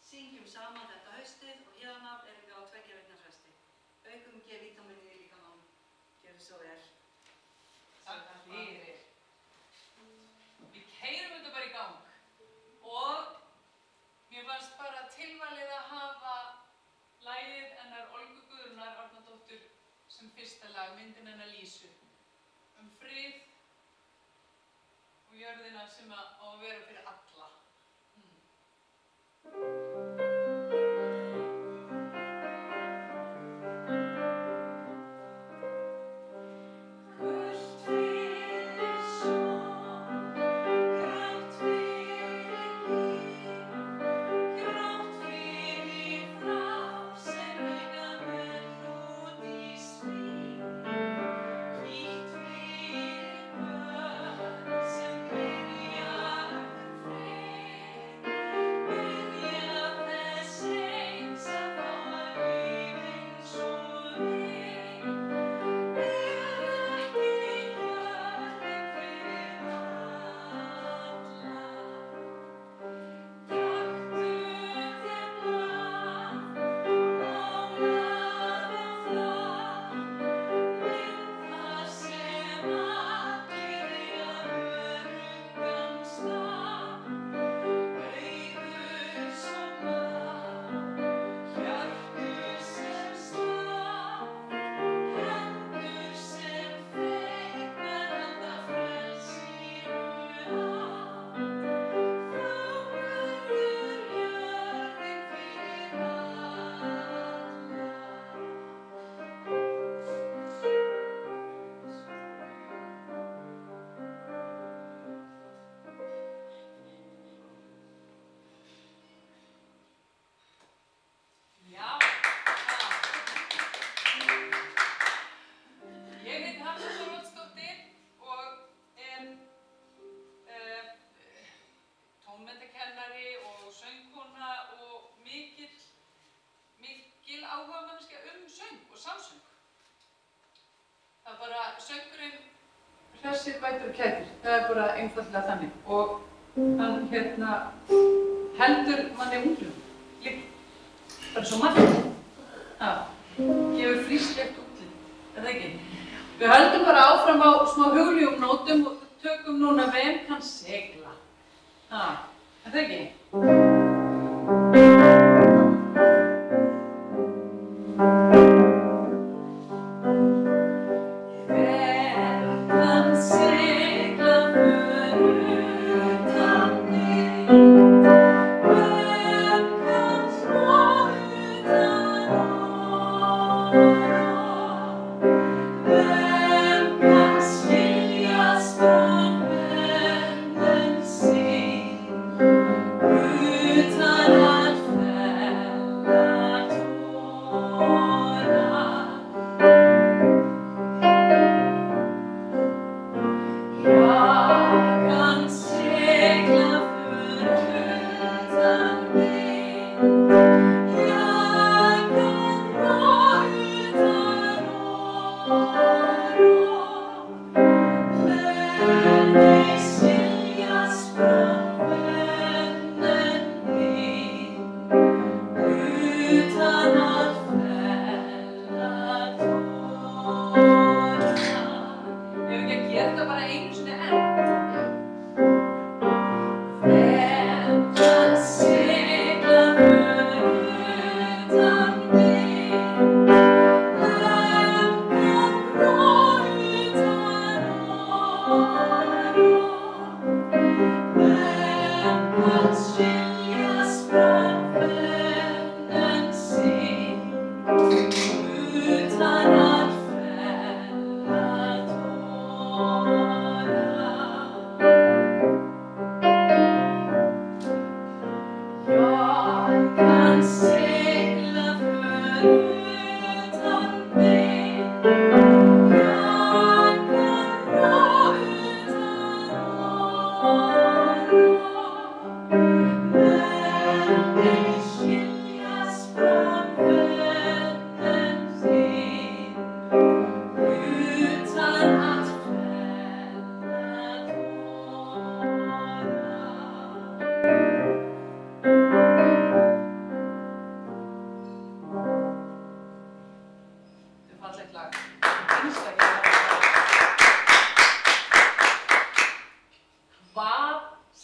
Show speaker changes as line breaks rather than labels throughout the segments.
syngjum saman þetta haustið og hérna erum við á 2 vikna fresti. Aukum G-vítamínið í líkamann. Gjörðu svo vel.
Takk fyrir. Við keyrum þetta bara í gang og mér fannst bara tilvalið að hafa lagið hennar Olgu Guðrúnar Árnadóttur sem fyrsta lag, myndin hennar Lísu, frið og jörðina sem á að vera fyrir alla. Bætur og kætir, það bara einfaldlega þannig og hann heldur manni unglum líka, bara svo margt gefur frísklegt útlit, það ekki? Við höldum bara áfram á smá hugljúum nótum og tökum núna Vem kann segla, það ekki?
Guð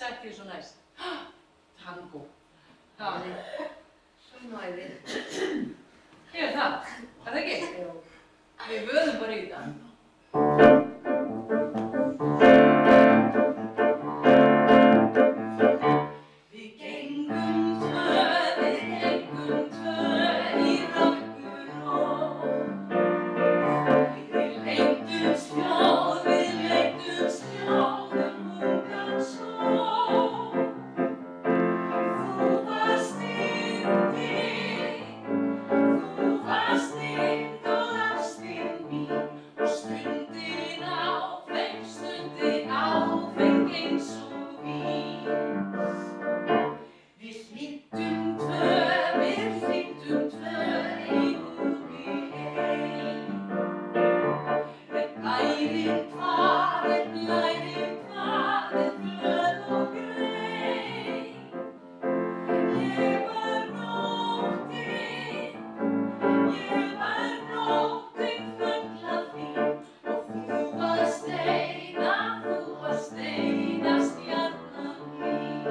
sagt þér svo næst? Tango. Það.
Sumæði.
Ég það. Er það ekki?
Já.
Við vöðum bara í það. Við gengum tvö í rökkurróf. Við lengdum skjáð undan sól. Þú varst yndi og ástin mín og stundin áfeng eins og vín. Við hlýddum tvö í húfi ein. Er blærinn hvað er blöð og grein. Ég var nóttin þögla þín og þú varst eina stjarnan mín.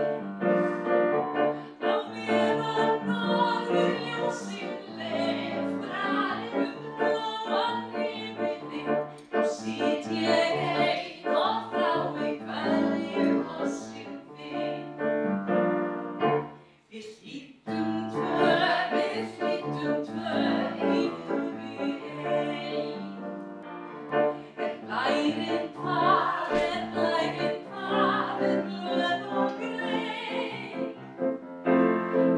Á meðan norðurljósin leiftra bláan himininn, þá sit ég ein og þrái hverju kossinn þinn. Við hlýddum tvö í húfi ein. Er blærinn hvað er blöð og grein.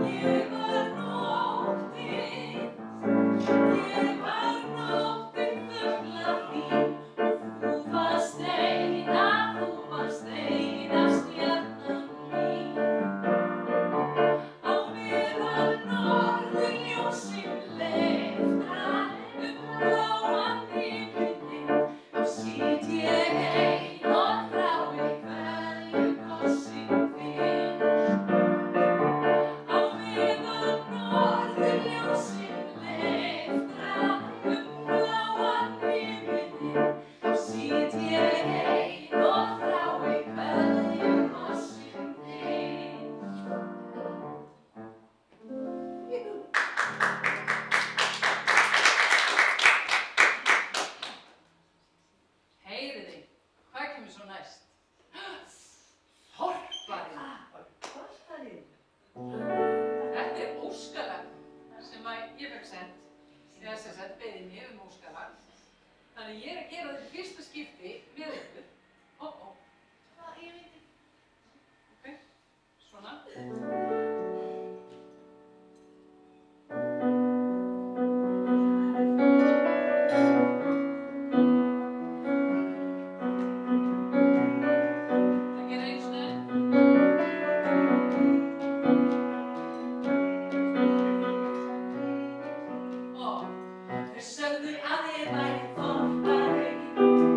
Ég var nóttin þögla þín og þú varst eina stjarnan mín. Á meðan norðurljósin leiftra bláan himininn, þá sit ég ein og þrái hverju kossinn þinn. Á meðan norðurljósin leiftra bláan himininn, þá sit ég ein og þrái hverju kossinn þinn. Heyriði, hvað kemur svo næst? Þorparinn.
Þorparinn.
Þetta er óskalag sem ég fekk sent, eða sem sagt beðið mér óskalag. Þannig ég að gera þetta í fyrsta skipti með ykkur.
Hvað, ég veit ekki.
Ok, svona. Það gera einu sinni. Þeir sögðu að ég væri þorparinn.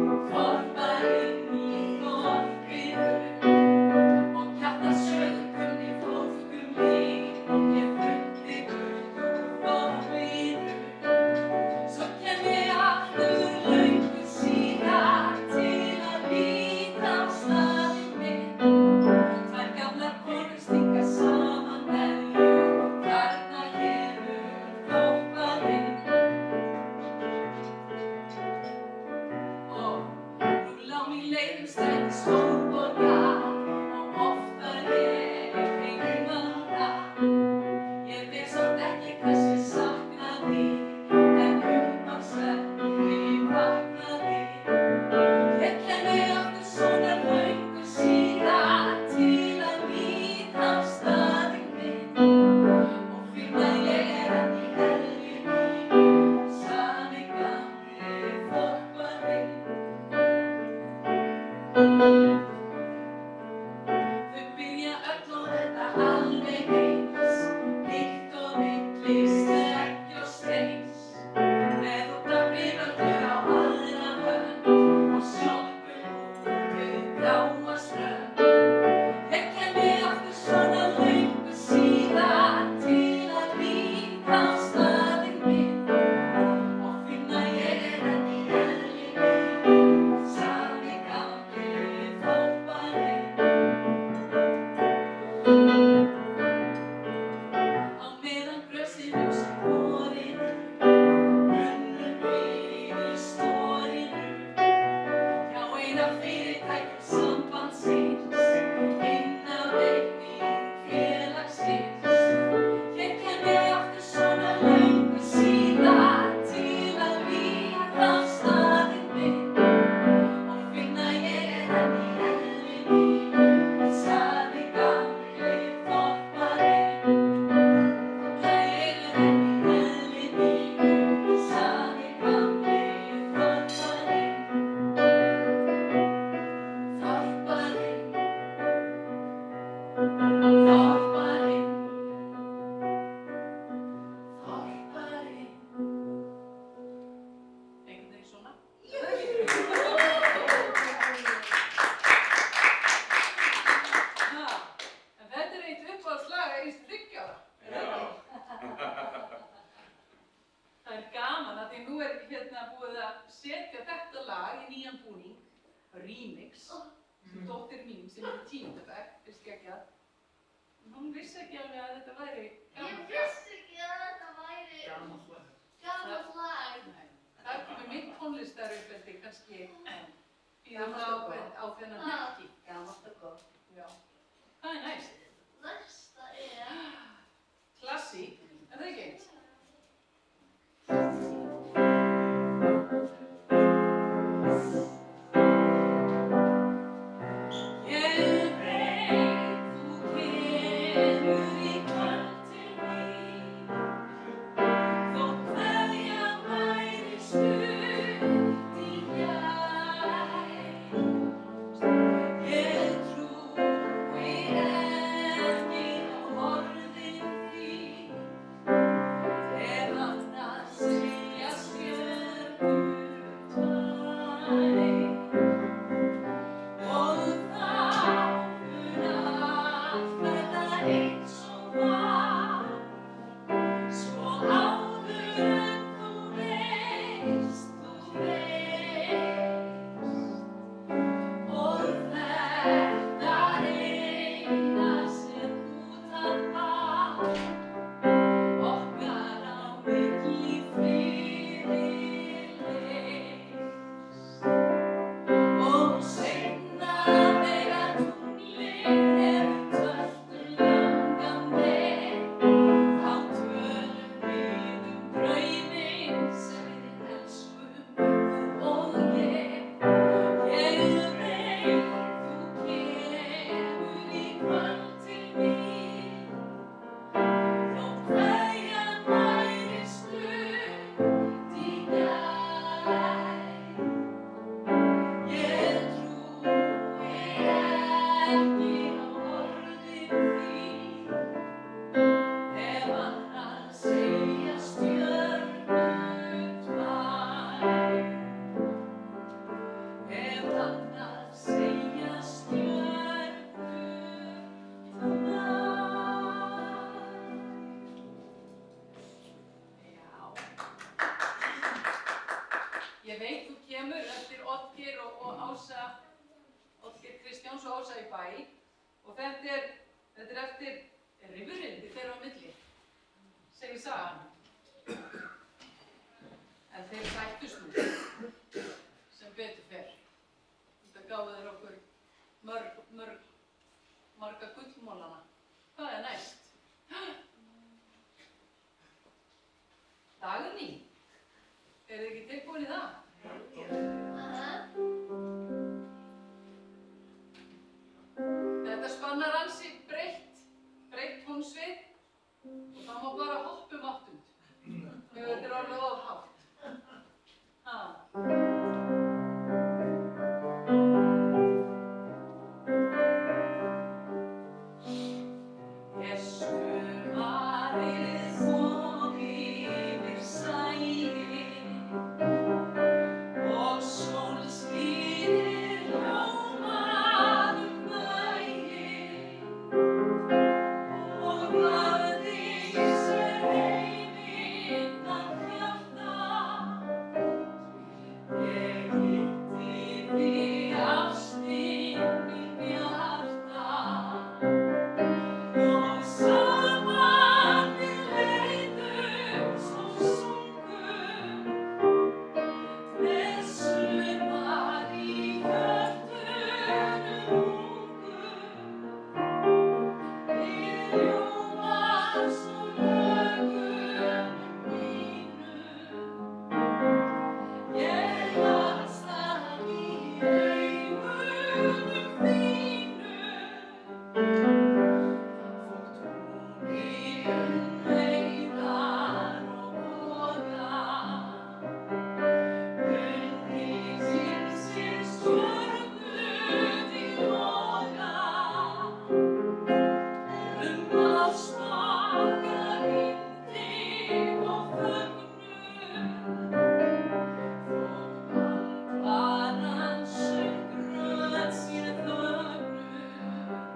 lag í nýjan búning, remix, sem dóttir mín sem er í 10. bekk, fyrst geggjað. Hún vissi ekki alveg að þetta væri
Ég vissi ekki að þetta væri gamalt lag.
Nei. Það komið mitt tónlistaruppeldi kannski býður
Gamalt og
það á þennan hnekki.
Gamalt og gott.
Já. Hvað er næst?
Næsta er
Klassík, er það ekki? Ég veit þú kemur eftir Oddgeir og Ása, Oddgeir Kristjáns og Ása í Bæ og þetta er eftir rifrildi þeirra á milli, segir sagan. En þeir sættust nú, sem betur fer. Þetta gáðu þeir okkur marga gullmólana. Hvað er næst? Dagný. Er þið ekki tilbúin í það? Þetta spannar ansi breytt tónsvið og það má bara hoppa áttund ef þetta er orðið of hátt.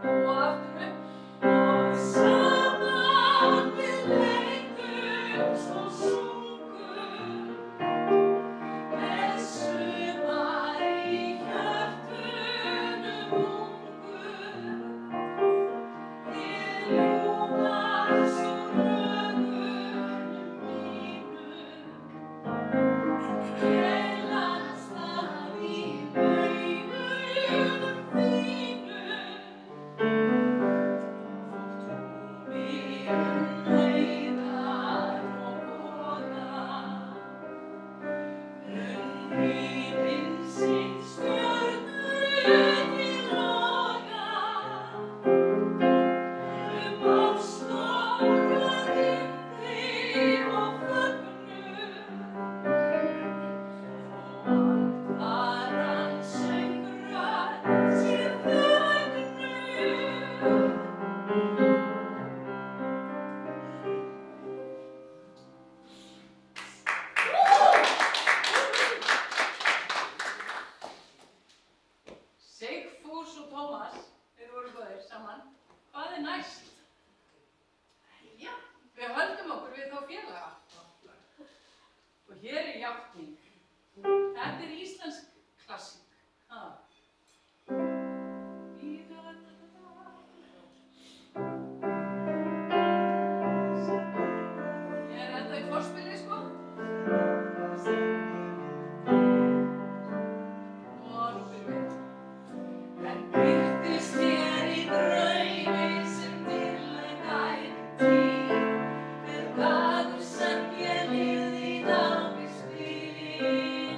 Og aftur næst?
Já.
Við höldum okkur við þá félaga. Og hér er játning. Þetta er íslensk klassík. Ég er enda í forspili, sko. Og nú byrjum við. En birtist þér í draumi sem dýrleg ævintýr, hver dagur sem ég lifði í návist þinni,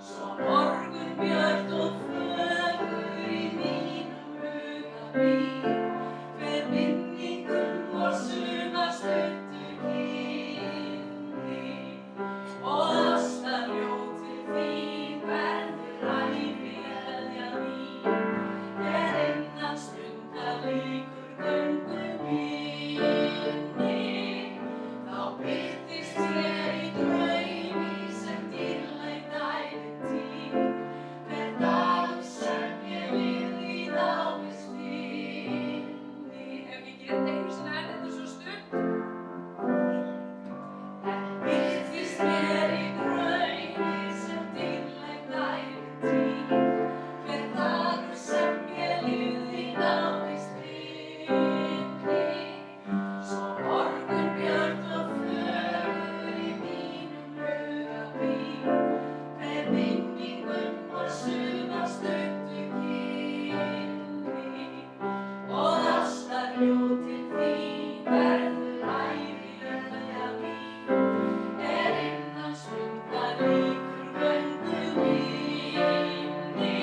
svo morgunbjört og fögur í mínum huga býr, hver minningum og sumarstuttu kynni, og ástarljóð til þín verður ævileðja mín, er innan stundar líkur göngu minni. Þá birtist þér í draumi sem dýrlegt ævintýr, hver dagur sem ég lifði í návist þinni. Ef ég get einu sinni enn, þetta er svo stutt. En birtist þér í draumi sem dýrlegt ævintýr, hver dagur sem ég lifði í návist þinni, svo morgunbjört og fögur í mínum huga býr, hver minningum og sumarstuttu kynni, og ástarljóð til þín verður ævileðja mín, er innan stundar líkur göngu minni.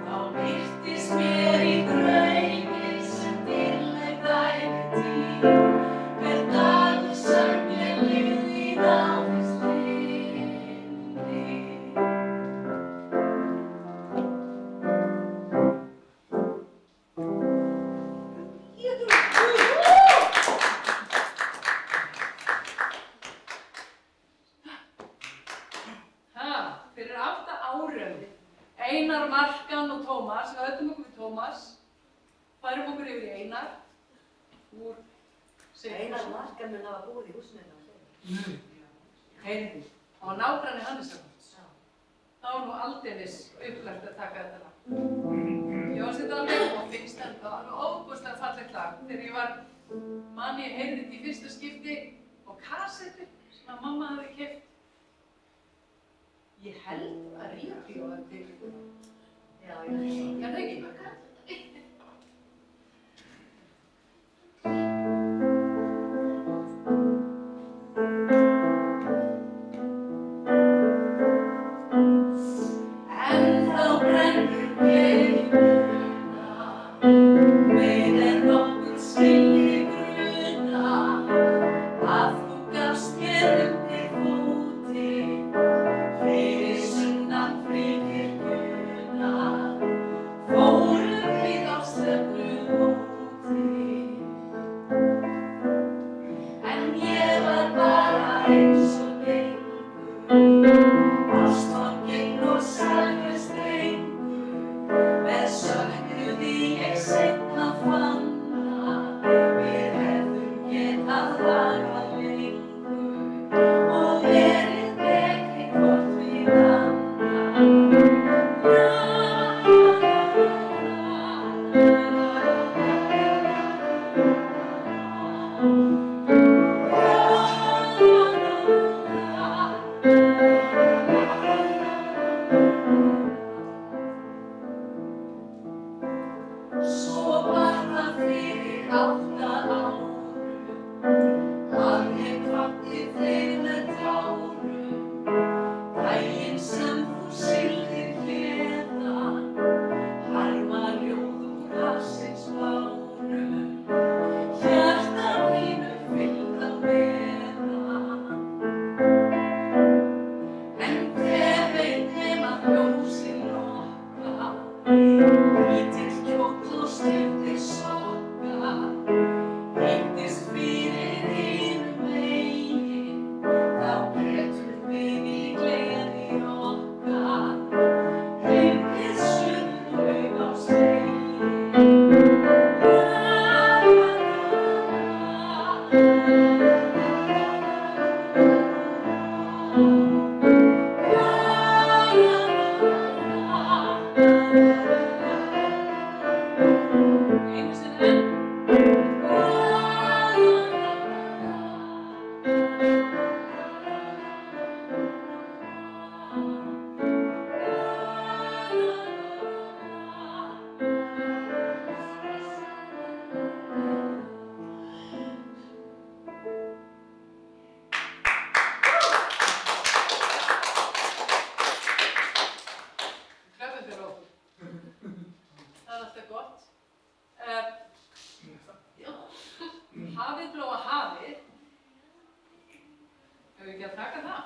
Þá birtist mér í draumi sem dýrlegt ævintýr, hver dagur sem ég lifði í návist þinni. Fyrir 8 árum, Einar, Markan og Tómas, við höldum okkur við Tómas, færum okkur yfir í Einar, úr
Einar Markan mun hafa búið í húsinu hérna á Seyðisfirði.
Heyrðu, hann var nágranni Hannesarholts. Það var nú aldeilis upplagt að taka þetta lag. Ég var þetta alveg og finnst þetta alveg ofboðslega fallegt lag þegar ég var manni heyrði þetta í fyrsta skipti og kassettu sem að mamma hafði keypt. Ég held að Ríkjó var til.
Já,
Er það ekki? Ennþá brennur gleymuna, meir en nokkurn skyldi gruna, að þú gafst mér undir fóti, fyrir sunnan fríkirkjuna, fórum við á stefnu móti. En ég var bara eins og gengur, ástfanginn og saklaus drengur, með söknuði ég seinna fanna, við hefðum getað lagað lengur og verið betri hvort við annað. Svo var það fyrir 8 árum að ég kvaddi þig með tárum, daginn sem þú sigldir héðan, harma ljóð úr hafsins bárum, hjarta mínu fylgd á meðan. En hver veit nema ljósin lokka, lítill kjóll og stuttir sokka, Hafið bláa hafið. Hefur við ekki að taka það?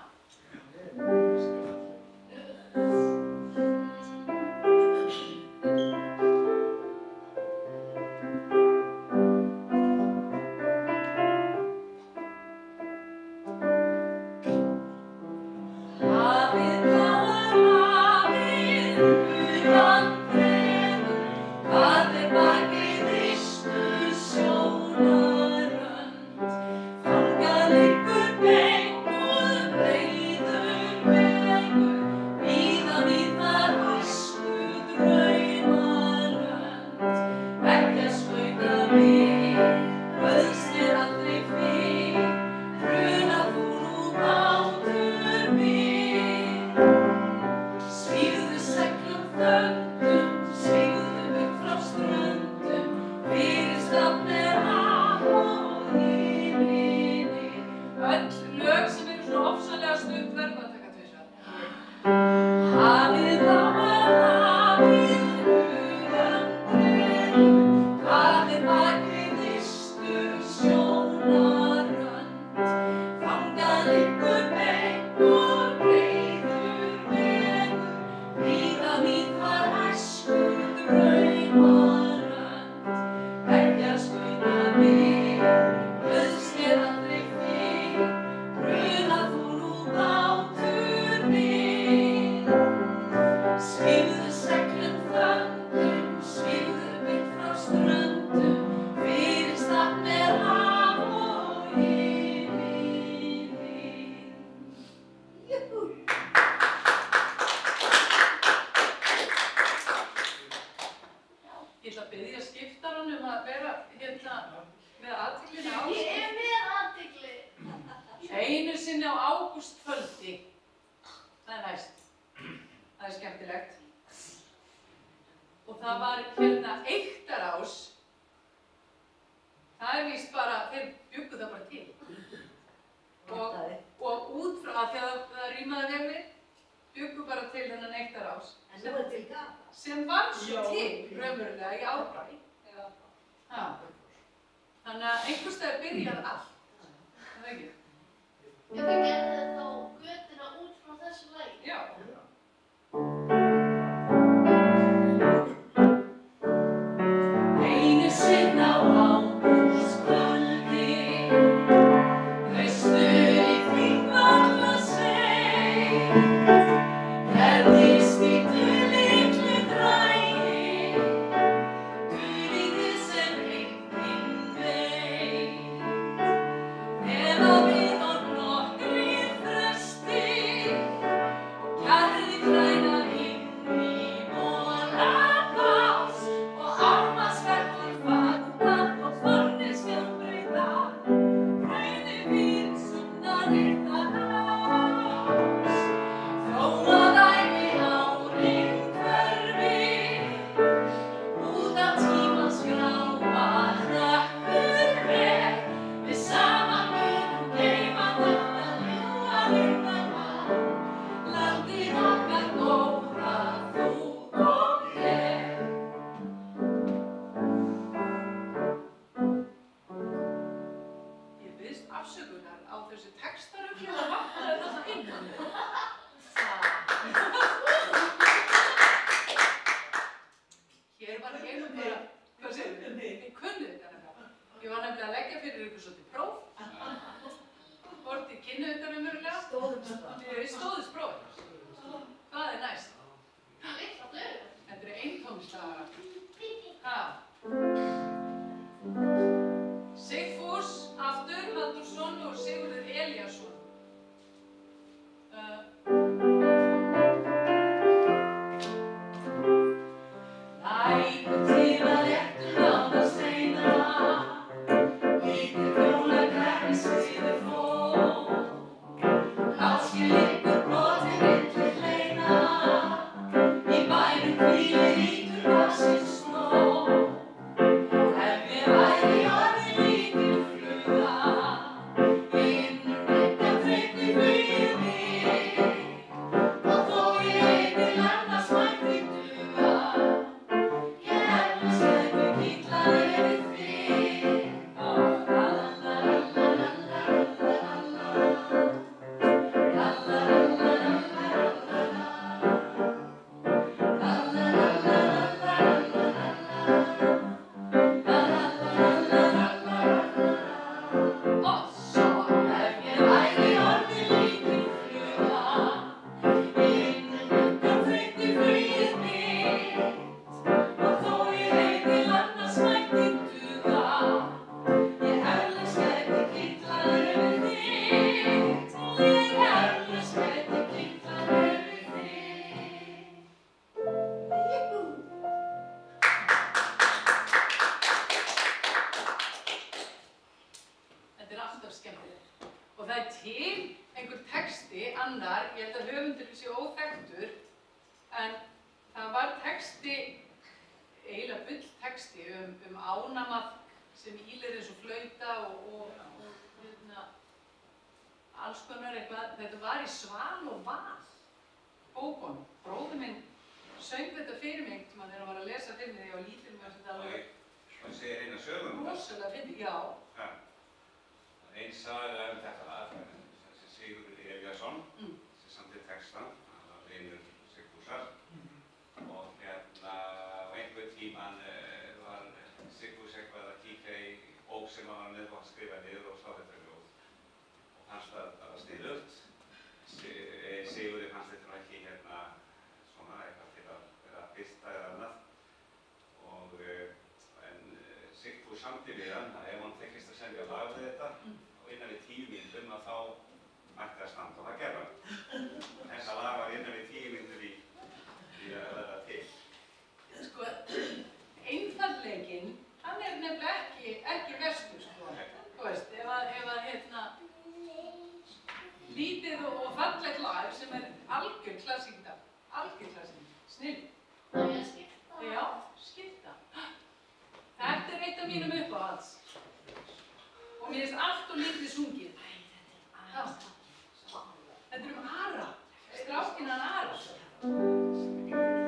Í bænum hvílir hvítur vaxinn snjór.
annar, ég held að höfundur sé óþekktur, en það var texti, eiginlega bulltexti ánamaðk sem ýlir eins og flauta og alls konar eitthvað. Þetta var í Sval og Val bókunum. Bróðir minn söng þetta fyrir mig þegar hann var að lesa fyrir mig þegar ég var lítil og þetta alveg.
Og segir eina sögum.
Rosalega fyndið, já.
Einn saga þetta, Sigurður Elíasson, sem samdi textan, hann var vinur Sigfúsar. Og einhvern tímann var Sigfús eitthvað að kíkja í bók sem hann var með og hann skrifaði niður og sá þetta ljóð. Og fannst það sniðugt. Sigurður fannst þetta ekki svona eitthvað til að vera birta eða annað. En Sigfús samdi við hann að ef hann tekist að semja lag við þetta og innan við 10 mínútum að þá mætti að standa og það gerði hann. Þessa lag var innan við 10 mínútur í að verða til.
Sko, einfaldleikinn, hann nefnilega ekki verstur, sko. Þú veist, ef lítið og fallegt lag sem algjör klassík í dag. Algjör klassík. Snill.
Það er að skipta.
Já, skipta. Þetta eitt af mínum uppáhalds. Og mér finnst allt og lítið sungið. Þetta Ara. Strákinn hann Ara.
Skjær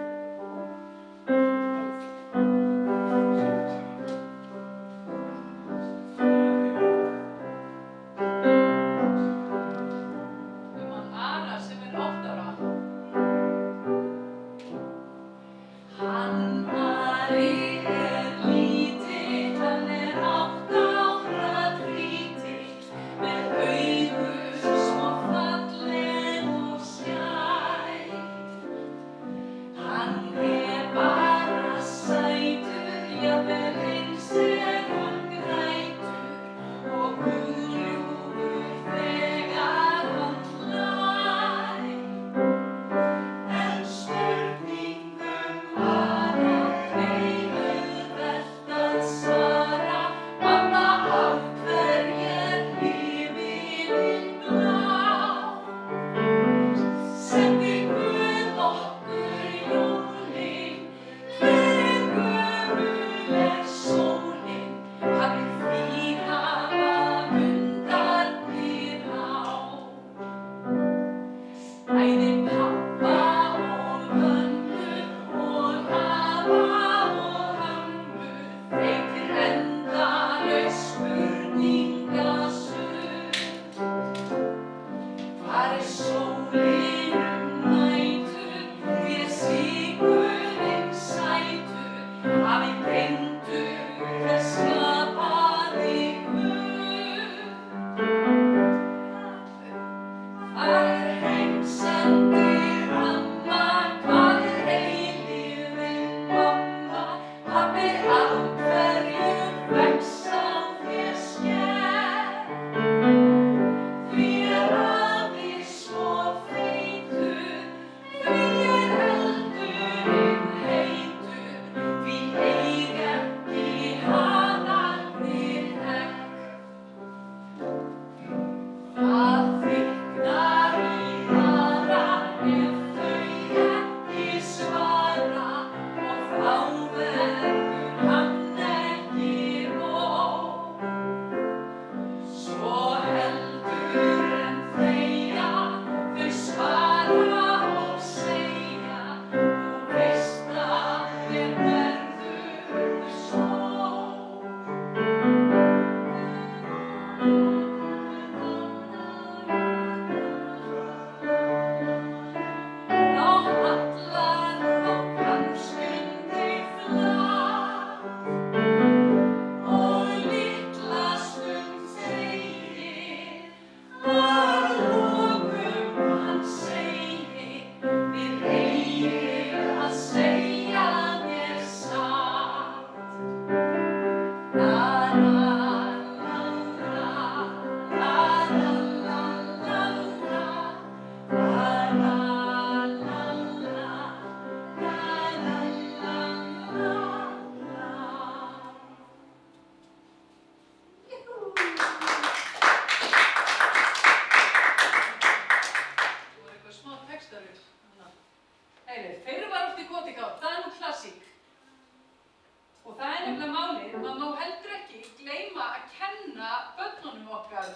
nefnilega málið, maður má heldur ekki gleyma að kenna börnunum okkar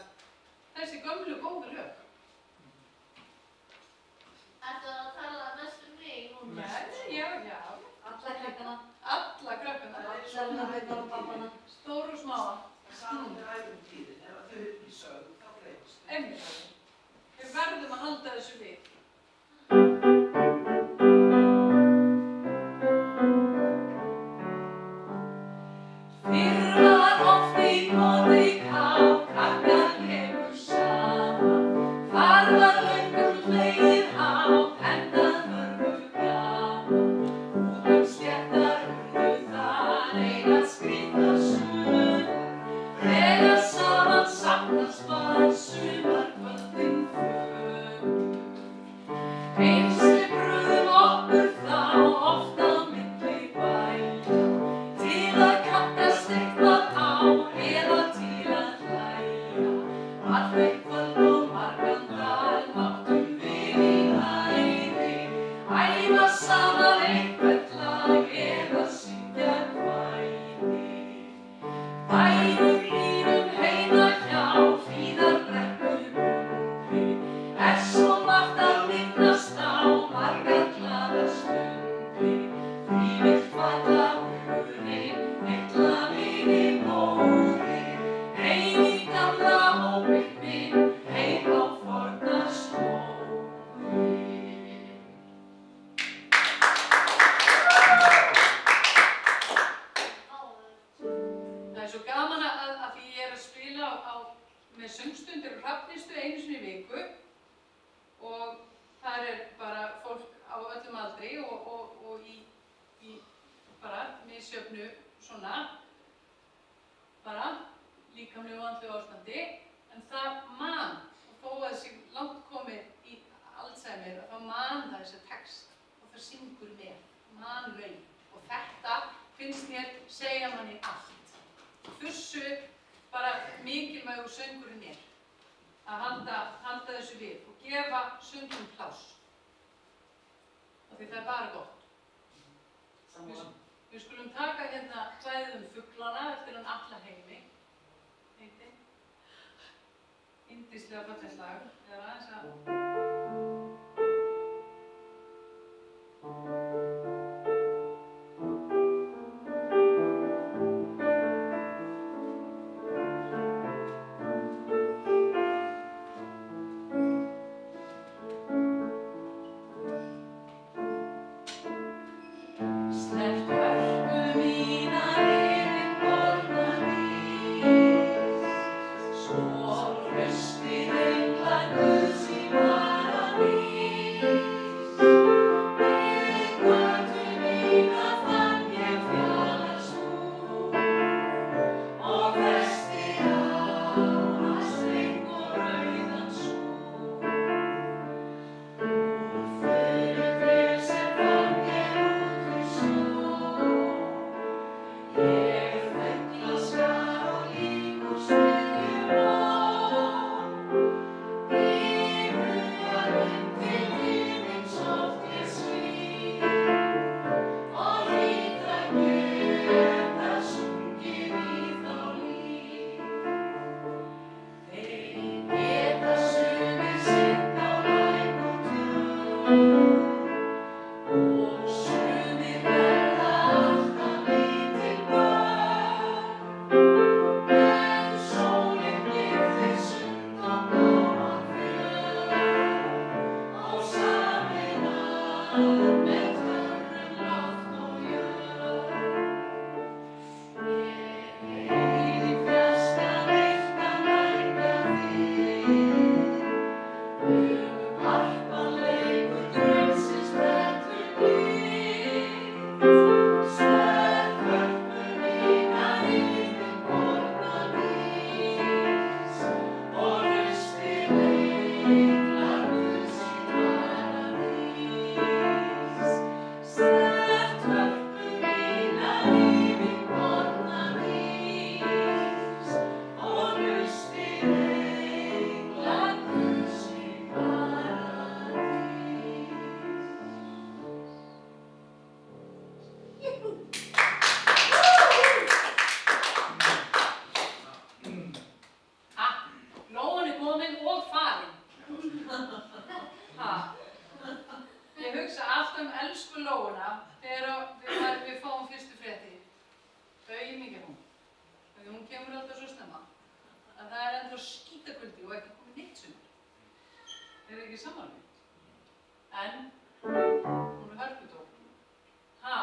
þessi gömlu góðu lög.
Þetta var að tala mest mig núna.
Já.
Alla krakkana.
Alla krakkana.
Alla mömmurnar og pappana.
Stóru og smáa.
Saman með ævintýrin, ef þau eru í sögn, þá gleymast þau.
Einmitt. Við verðum að halda þessu við. Fyrr var oft í koti kát, krakkar hefur saman. Þar var löngum hlegið hátt, enda mörgu gaman. Út sléttar urðu þar eiga skrýtna sögur. Þegar saman safnast var sumarkvöldin fögur. Eins við brugðum okkur þá oft á milli bæja, til að kappast eitthvað á eða til að hlæja. Allt kvöld og margan dag máttum við í hæði, æfa saman eitthvert lag eða syngja kvæði. Dægum lífum heima hjá Hlíðarbrekkunúpi, svo margt að minnast á margar glaðar stundir. Því vill falla hugurinn, mikla vini móðir, heim í gamla hópinn minn, heim á forna slóðir. Það er svo gaman að því ég er að spila með söngstundir og hrafnistu einu sinni í viku og þar er bara fólk á öllum aldri og í bara misjöfnu svona bara líkamlegu og andlegu ástandi, en það man, og þó að þessi langt komið í Alzheimer, að þá man það þessi text og það syngur með, man lögin, og þetta finnst mér segja manni allt. Hversu bara mikilvægur söngurinn er að halda þessu við og gefa söngum pláss. Af því það er bara gott. Við skulum taka hérna kvæðið fuglana eftir hann Alla Heimi. Heiti. Yndislega fallegt lag. Það er aðeins að... Svo hraustir englar Guðs í vara við. kemur alltaf svo snemma að það er ennþá skítakuldi og ekki komið neitt sumar. Þeir eru ekki saman við. En hún er hörkutól. Ha?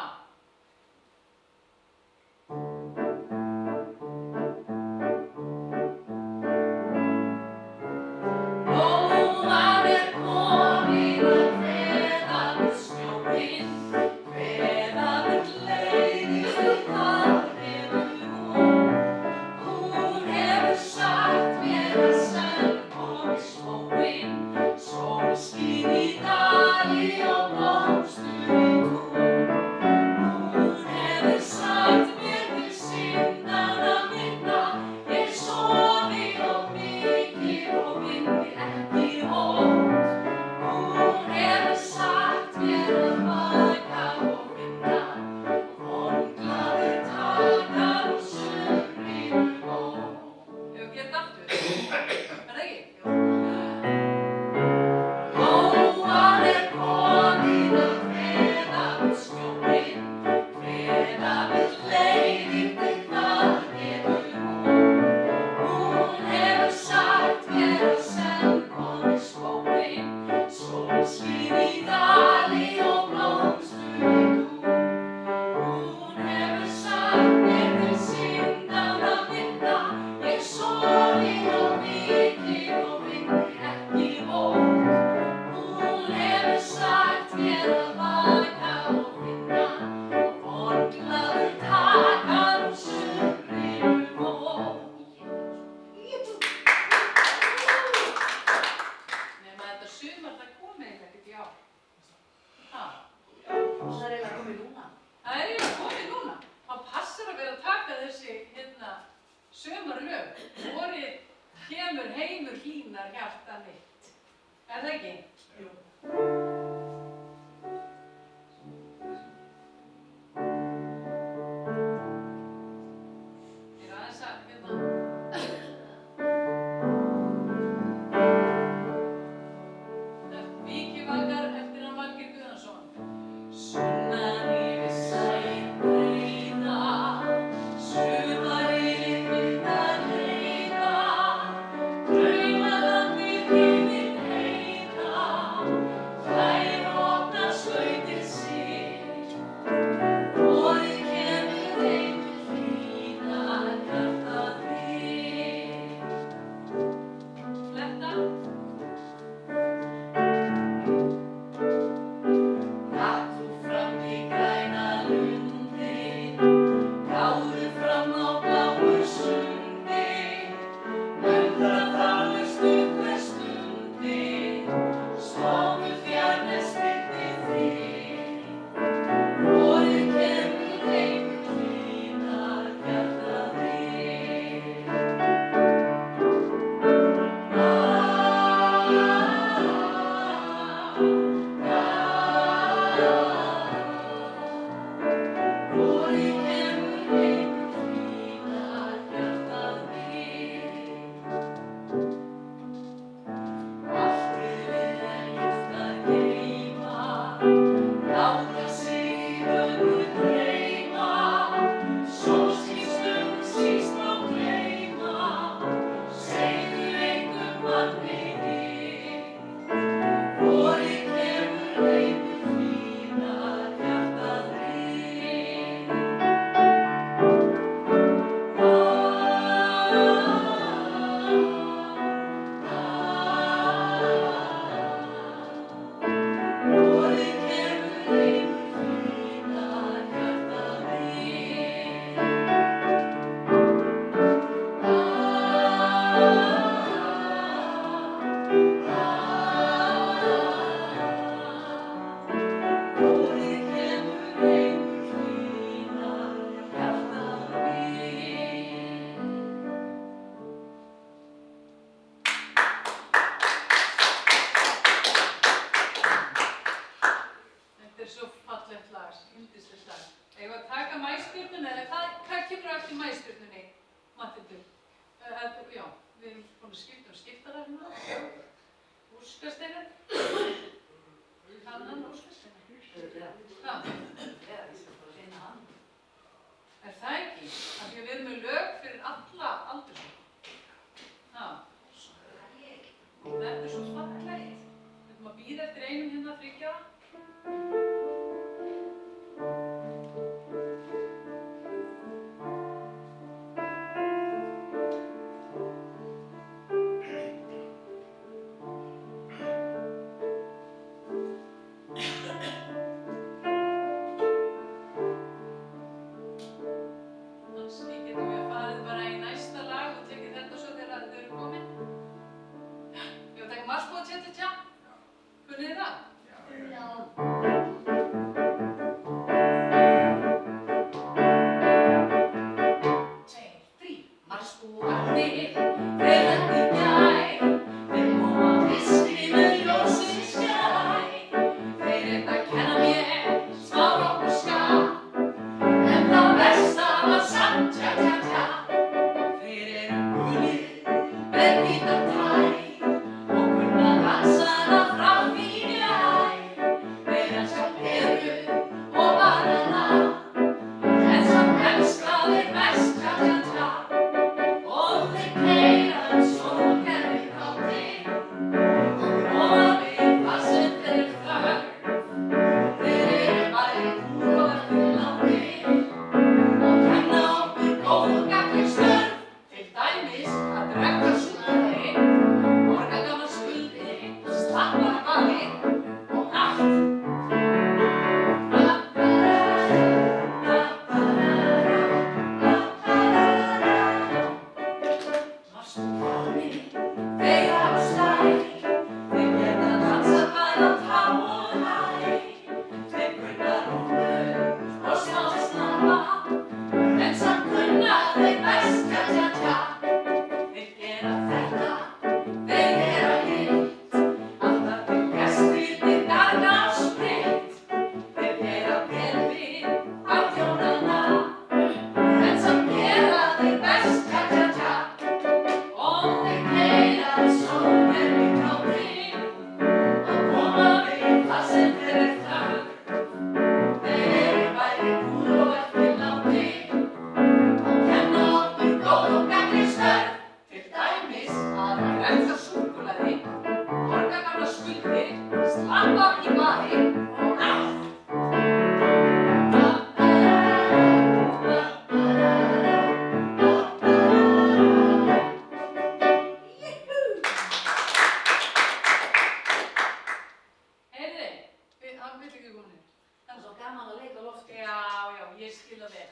fyrir alla aldurshópa. Já. Þetta er svo fallegt. Við ætlum að bíða eftir einum hérna 3 ára. Kannski getum við farið bara í næsta lag og tekið þetta svo þegar þau eru komin. Ég var að taka marspóð tja-tja-tja. Kunnið þið það?
Já.
Marspúarnir, þeir renni í gær, þeir koma fiski með ljósið skær. Þeir reyndu að kenna mér smá rokk og skap, en það versta var samt tja-tja-tja. Þeir eru gulir með hvítar tær og kunna dansana frá því í æ. Þeir elska peru og banana, en samt elska þeir mest tja-tja-tja. Og þeir keyra sólkerfi kátir og koma við það sem þeir eru þörf. Þeir eru bæði kúl og eftirlátir og kenna okkur góð og gagnleg störf. Til dæmis að drekka súkkulaði, borga gamlar skuldir, slappa af baki og allt. Marspúarnir, þeir hafa stæl, þeir geta dansað bæði á tá og hæ. Þeir kunna rúmur og smá snabba, en samt kunna þeir best tja-tja-tja. Þeir gera þetta, þeir gera hitt, alltaf til gestirnir garga á spritt. Þeir gera vel við barþjónana, en samt gera þeir best tja-tja-tja. Og þeir keyra sólkerfi kátir og koma við það sem þeir eru þörf. Þeir eru bæði kúl og eftirlátir og kenna okkur góð og gagnleg störf. Til dæmis að drekka súkkulaði, borga gamlar skuldir, slappa af í baki og allt. Heyrðu, hann vill ekki koma niður.
Það er svo gaman að leika á lofti.
Já, ég skil það vel.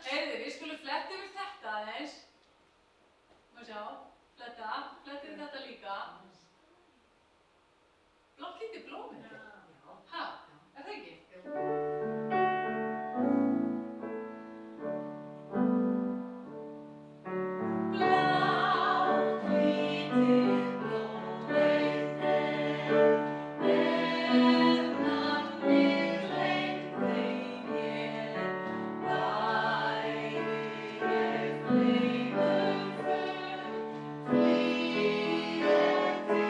Heyrðu, við skulum fletta yfir þetta aðeins. Má sjá, fletta yfir þetta líka. Blátt lítið blóm þetta. Ha, er það ekki? Blátt lítið blóm eitt nafnið leitt þeim ég, væri ég fleygur full, flýg eftir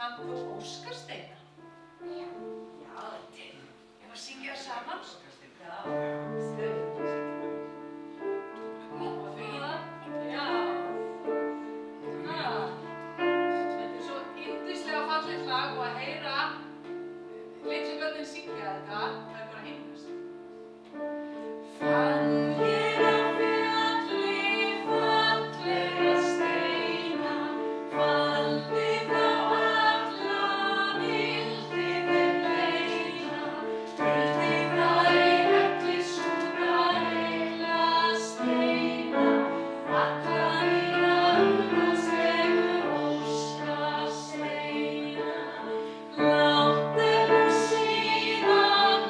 Kannt þú Óskarsteina? Já. Já, til. Ef að syngja það saman? Já. Og því? Já. Þetta er svo yndislega fallegt lag og að heyra litlu börnin syngja þetta, það er bara himnast. Fann ég á fjalli fallega steina, faldi þá alla vildi þeir leina, vildi þær í helli súra heila steina, alla mína auðvitað Óskarsteina. Langt er nú síðan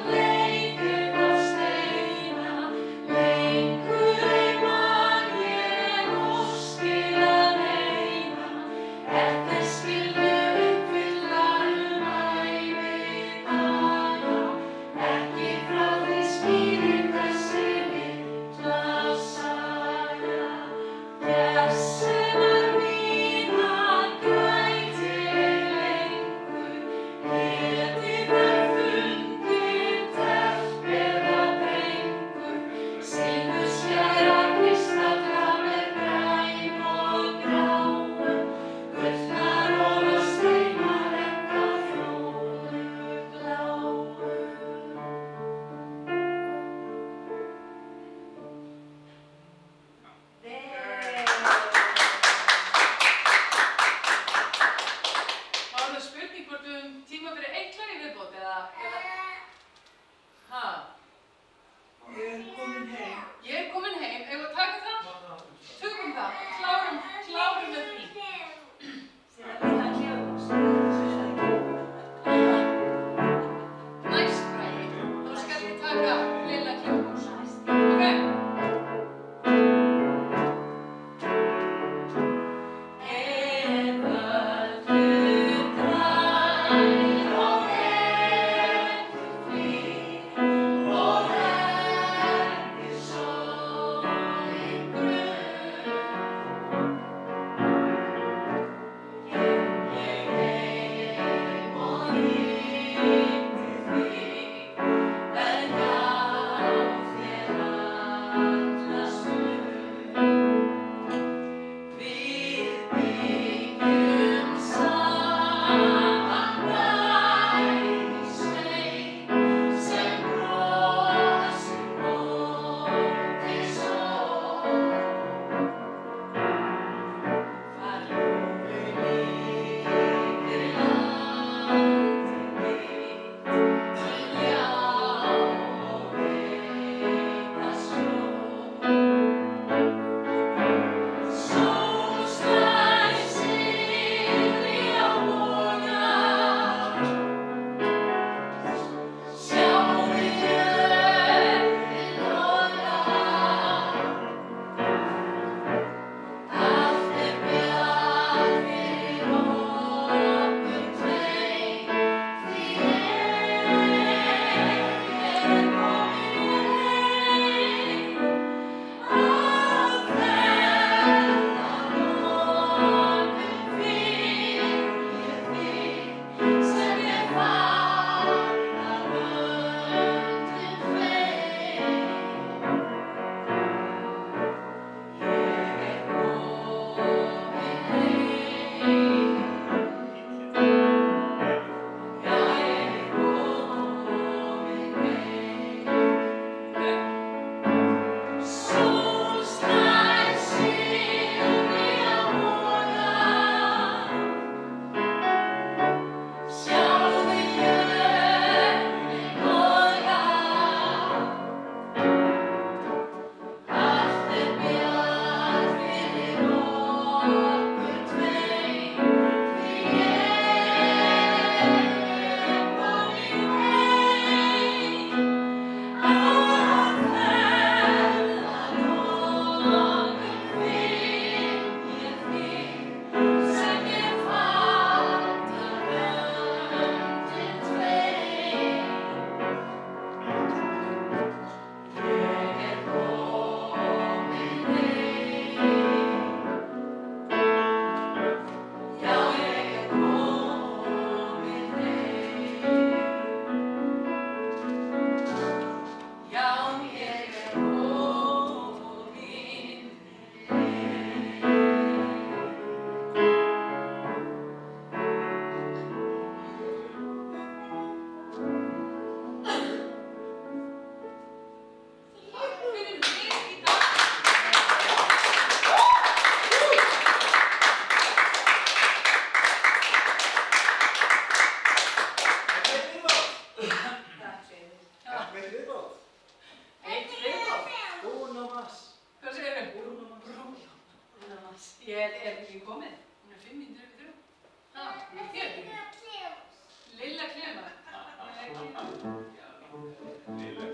5 mínútur yfir 3. Ha, hér. Lilla Klema.
Lilla